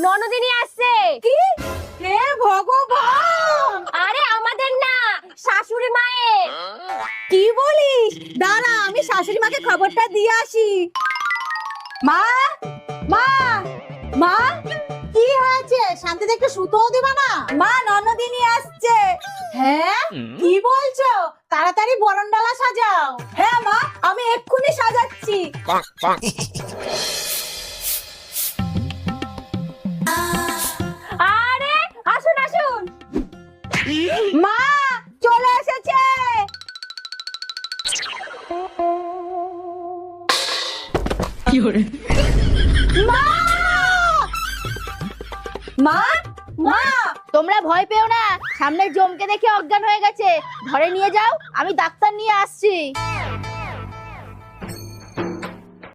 ননদিনী আসছে। কি? হে ভগবান! আরে আমাদের না, শাশুড়ি মায়ের। কি বলিস? দাঁড়া, আমি শাশুড়ি মাকে খবরটা দিয়ে আসি। মা, মা, মা, কি হয়েছে? শান্তিতে একটু শুতেও দিবা না? মা, ননদিনী আসছে। হ্যাঁ, কি বলছো? তাড়াতাড়ি বরণডালা সাজাও। হ্যাঁ মা, আমি এক্ষুনি সাজাচ্ছি। আরে আসুন আসুন। মা, চলে এসেছে। মা, মা, মা, তোমরা ভয় পেও না, সামনে জমকে দেখে অজ্ঞান হয়ে গেছে। ঘরে নিয়ে যাও, আমি ডাক্তার নিয়ে আসছি।